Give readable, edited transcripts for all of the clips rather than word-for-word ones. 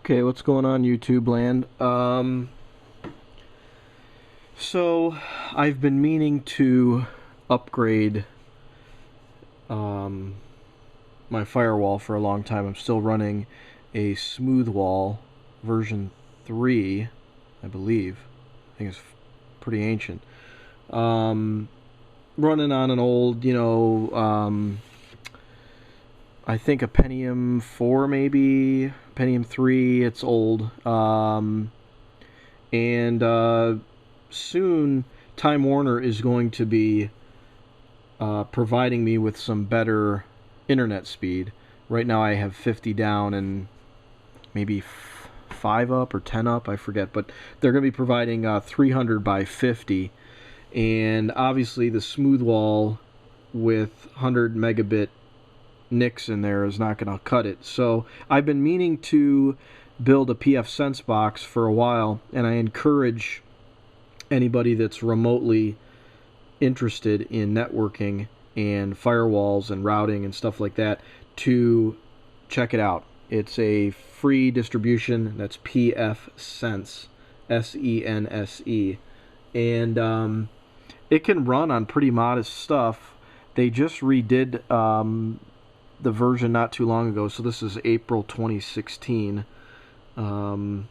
Okay, what's going on, YouTube land? So I've been meaning to upgrade my firewall for a long time. I'm still running a smooth wall version 3, I believe. I think it's pretty ancient. Running on an old, I think a Pentium 4 maybe, Pentium 3, it's old. Soon Time Warner is going to be providing me with some better internet speed. Right now I have 50 down and maybe 5 up or 10 up, I forget, but they're going to be providing 300 by 50, and obviously the smooth wall with 100 megabit NICs in there is not going to cut it. So I've been meaning to build a pfSense box for a while, and I encourage anybody that's remotely interested in networking and firewalls and routing and stuff like that to check it out. It's a free distribution. That's pfSense, S-E-N-S-E, and it can run on pretty modest stuff. They just redid the version not too long ago, so this is April 2016, and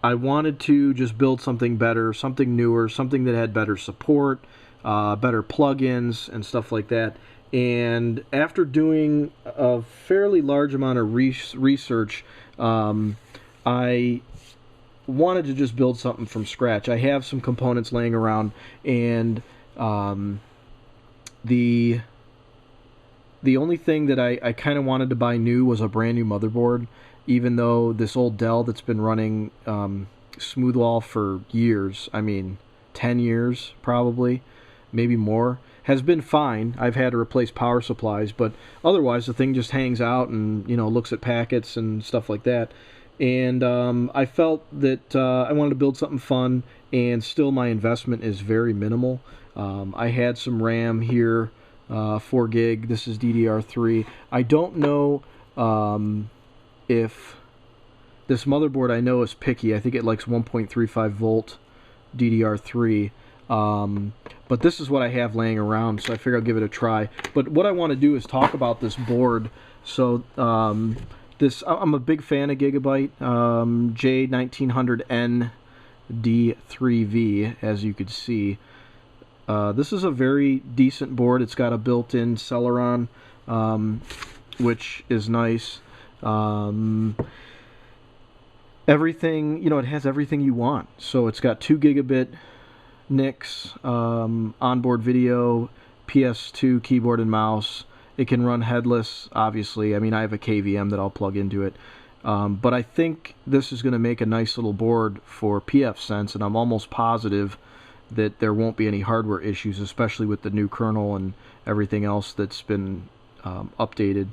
I wanted to just build something better, something newer, something that had better support, better plugins and stuff like that. And after doing a fairly large amount of research, I wanted to just build something from scratch. I have some components laying around, and the only thing that I kind of wanted to buy new was a brand new motherboard, even though this old Dell that's been running Smoothwall for years, I mean 10 years probably, maybe more, has been fine. I've had to replace power supplies, but otherwise the thing just hangs out and looks at packets and stuff like that. And I felt that I wanted to build something fun, and still my investment is very minimal. I had some RAM here, 4 gig. This is DDR3. I don't know if this motherboard, I know, is picky. I think it likes 1.35 volt DDR3. But this is what I have laying around, so I figure I'll give it a try. But what I want to do is talk about this board. So I'm a big fan of Gigabyte J1900N D3V, as you could see. This is a very decent board. It's got a built-in Celeron, which is nice. Everything, it has everything you want. So it's got 2 gigabit NICs, onboard video, PS2 keyboard and mouse. It can run headless, obviously. I mean, I have a KVM that I'll plug into it. But I think this is going to make a nice little board for pfSense, and I'm almost positive that there won't be any hardware issues, especially with the new kernel and everything else that's been updated,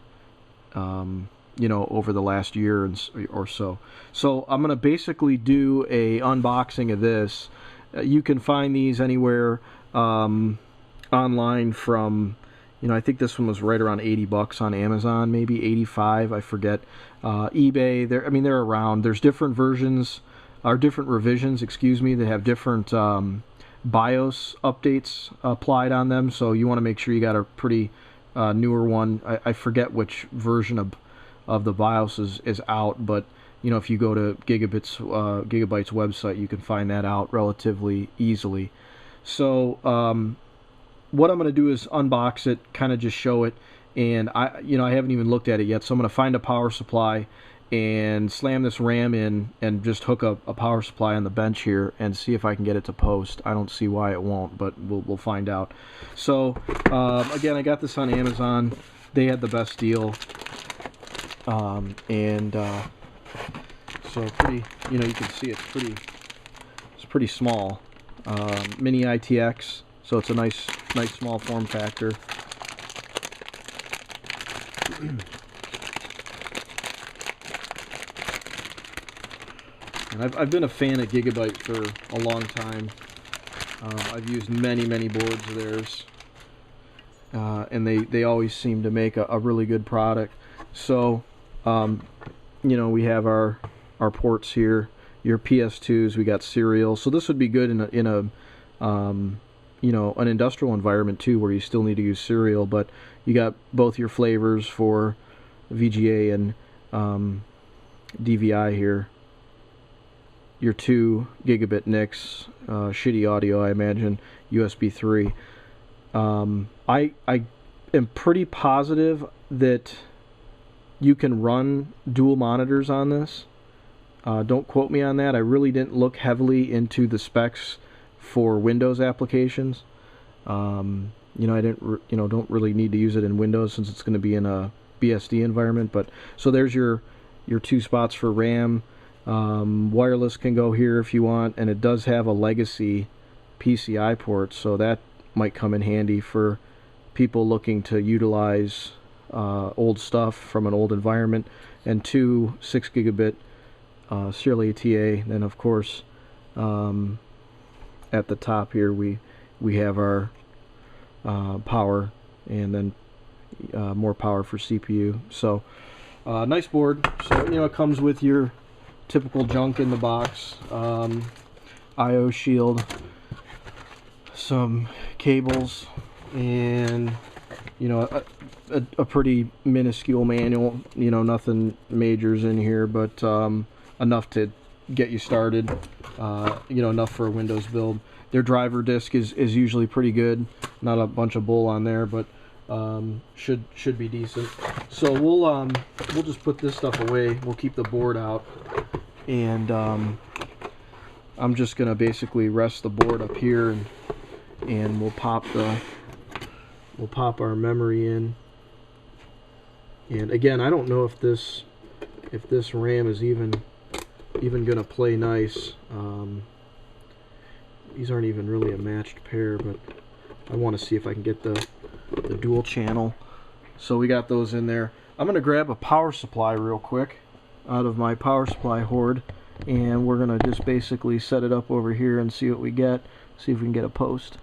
over the last year or so. So I'm going to basically do a unboxing of this. You can find these anywhere online from, I think this one was right around 80 bucks on Amazon, maybe 85, I forget. eBay, they're around. There's different versions, or different revisions, excuse me, that have different BIOS updates applied on them, so you want to make sure you got a pretty newer one. I forget which version of the BIOS is out, but if you go to Gigabyte's website, you can find that out relatively easily. So what I'm going to do is unbox it, kind of just show it, and I haven't even looked at it yet, so I'm going to find a power supply and slam this RAM in and just hook up a power supply on the bench here and see if I can get it to post. I don't see why it won't, but we'll find out. So again, I got this on Amazon. They had the best deal, so pretty, you can see it's pretty small. Mini ITX, so it's a nice small form factor. And I've been a fan of Gigabyte for a long time. I've used many boards of theirs. and they always seem to make a really good product. So you know, we have our ports here, your PS2s, we got serial, so this would be good in a you know, an industrial environment too, where you still need to use serial, but you got both your flavors for VGA and DVI here. Your 2 gigabit NICs, shitty audio, I imagine, USB 3. I am pretty positive that you can run dual monitors on this. Don't quote me on that. I really didn't look heavily into the specs for Windows applications. You know, I didn't, you know, don't really need to use it in Windows since it's going to be in a BSD environment. But so there's your 2 spots for RAM. Wireless can go here if you want, and it does have a legacy PCI port, so that might come in handy for people looking to utilize old stuff from an old environment. And 2 6 gigabit serial ATA. Then of course at the top here we have our power, and then more power for CPU. So nice board. So, you know, it comes with your typical junk in the box, IO shield, some cables, and you know, a pretty minuscule manual. You know, nothing majors in here, but enough to get you started. You know, enough for a Windows build. Their driver disk is usually pretty good. Not a bunch of bull on there, but should be decent. So we'll just put this stuff away. We'll keep the board out, and I'm just gonna basically rest the board up here, and we'll pop our memory in. And again, I don't know if this RAM is even gonna play nice. These aren't even really a matched pair, but I want to see if I can get the dual channel. So we got those in there. I'm gonna grab a power supply real quick out of my power supply hoard, and we're gonna just basically set it up over here and see what we get, see if we can get a post.